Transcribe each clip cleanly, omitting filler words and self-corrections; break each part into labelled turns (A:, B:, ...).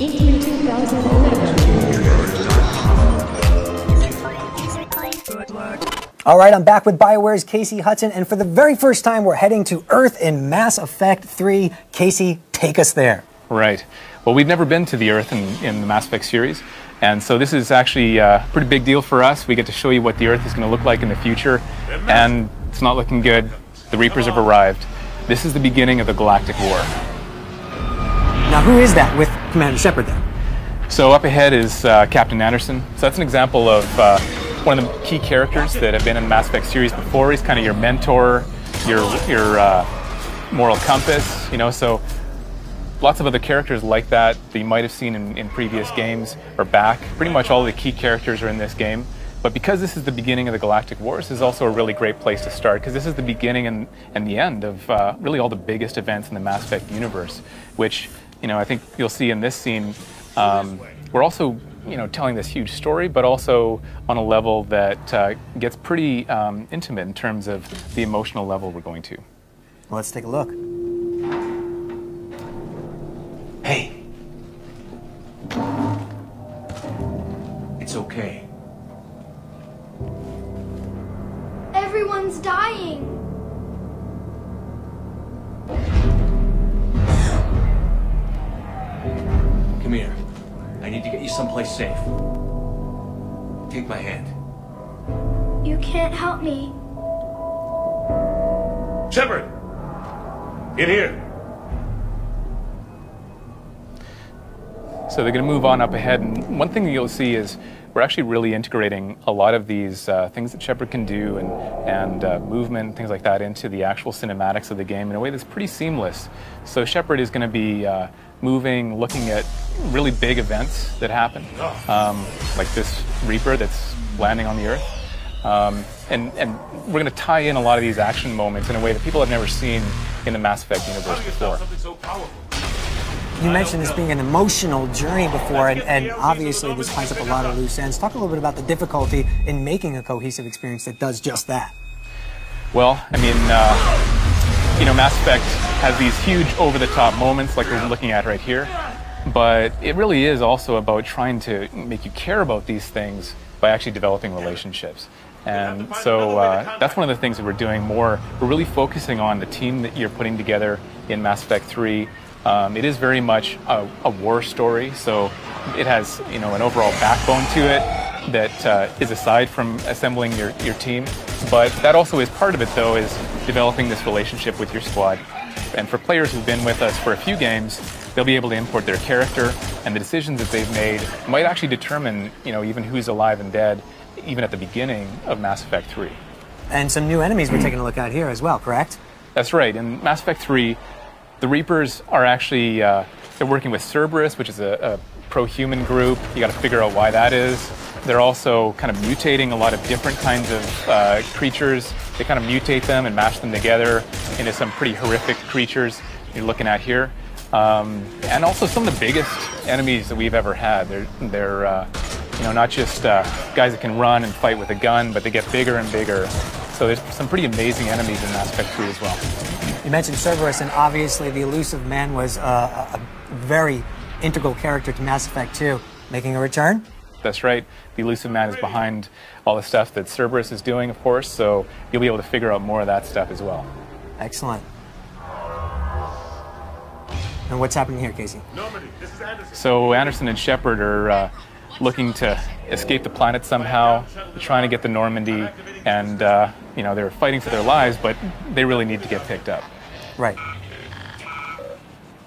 A: in 2011.
B: All right, I'm back with BioWare's Casey Hudson, and for the very first time, we're heading to Earth in Mass Effect 3. Casey, take us there.
C: Right. Well, we've never been to the Earth in the Mass Effect series, and so this is actually a pretty big deal for us. We get to show you what the Earth is going to look like in the future, and it's not looking good. The Reapers have arrived. This is the beginning of the Galactic War.
B: Now, who is that with Commander Shepard then?
C: So up ahead is Captain Anderson. So that's an example of one of the key characters that have been in the Mass Effect series before. He's kind of your mentor, your moral compass, you know, so lots of other characters like that you might have seen in previous games are back. Pretty much all the key characters are in this game. But because this is the beginning of the Galactic Wars, this is also a really great place to start, because this is the beginning and the end of really all the biggest events in the Mass Effect universe, which, you know, I think you'll see in this scene. We're also, you know, telling this huge story, but also on a level that gets pretty intimate in terms of the emotional level we're going to.
B: Well, let's take a look.
D: Hey. It's okay.
A: Everyone's dying.
D: Come here. I need to get you someplace safe. Take my hand.
A: You can't help me.
E: Shepard! In here!
C: So they're going to move on up ahead, and one thing that you'll see is we're actually really integrating a lot of these things that Shepard can do and movement, things like that, into the actual cinematics of the game in a way that's pretty seamless. So Shepard is going to be moving, looking at really big events that happen, like this Reaper that's landing on the Earth. And we're going to tie in a lot of these action moments in a way that people have never seen in the Mass Effect universe before.
B: You mentioned this being an emotional journey before, and obviously this ties up a lot of loose ends. Talk a little bit about the difficulty in making a cohesive experience that does just that.
C: Well, I mean, you know, Mass Effect has these huge over-the-top moments like we're looking at right here, but it really is also about trying to make you care about these things by actually developing relationships. And so that's one of the things that we're doing more. We're really focusing on the team that you're putting together in Mass Effect 3. It is very much a war story, so it has, you know, an overall backbone to it that is aside from assembling your team. But that also is part of it, though, is developing this relationship with your squad. And for players who've been with us for a few games, they'll be able to import their character, and the decisions that they've made might actually determine, you know, even who's alive and dead, even at the beginning of Mass Effect 3.
B: And some new enemies we're taking a look at here as well, correct?
C: That's right. In Mass Effect 3, the Reapers are actually, they're working with Cerberus, which is a pro-human group. You got to figure out why that is. They're also kind of mutating a lot of different kinds of creatures. They kind of mutate them and mash them together into some pretty horrific creatures you're looking at here. And also some of the biggest enemies that we've ever had. They're you know, not just guys that can run and fight with a gun, but they get bigger and bigger. So there's some pretty amazing enemies in Mass Effect 3 as well.
B: You mentioned Cerberus, and obviously the Illusive Man was a very integral character to Mass Effect 2. Making a return?
C: That's right. The Illusive Man is behind all the stuff that Cerberus is doing, of course, so you'll be able to figure out more of that stuff as well.
B: Excellent. And what's happening here, Casey?
C: So Anderson and Shepard are looking to escape the planet somehow, trying to get to Normandy, and you know, they're fighting for their lives, but they really need to get picked up.
B: Right.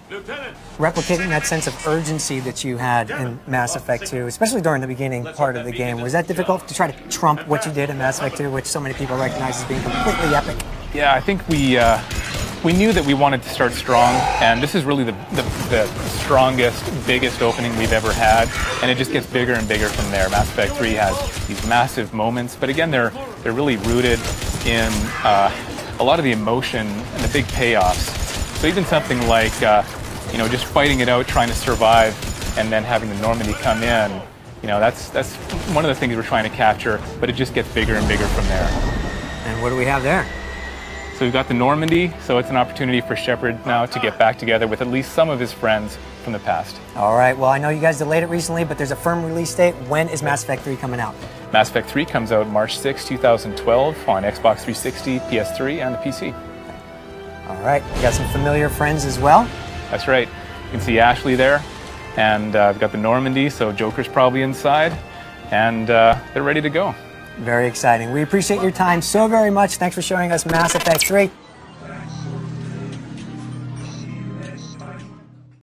B: Replicating that sense of urgency that you had in Mass Effect 2, especially during the beginning part of the game, was that difficult to try to trump what you did in Mass Effect 2, which so many people recognize as being completely epic?
C: Yeah, I think we knew that we wanted to start strong, and this is really the strongest, biggest opening we've ever had, and it just gets bigger and bigger from there. Mass Effect 3 has these massive moments, but again, they're really rooted in a lot of the emotion and the big payoffs. So even something like you know, just fighting it out, trying to survive, and then having the Normandy come in, you know, that's one of the things we're trying to capture, but it just gets bigger and bigger from there.
B: And what do we have there?
C: So we've got the Normandy, so it's an opportunity for Shepard now to get back together with at least some of his friends from the past.
B: All right, well, I know you guys delayed it recently, but there's a firm release date. When is Mass Effect 3 coming out?
C: Mass Effect 3 comes out March 6, 2012 on Xbox 360, PS3, and the PC.
B: All right, we got some familiar friends as well.
C: That's right. You can see Ashley there, and I've got the Normandy, so Joker's probably inside, and they're ready to go.
B: Very exciting. We appreciate your time so very much. Thanks for showing us Mass Effect 3.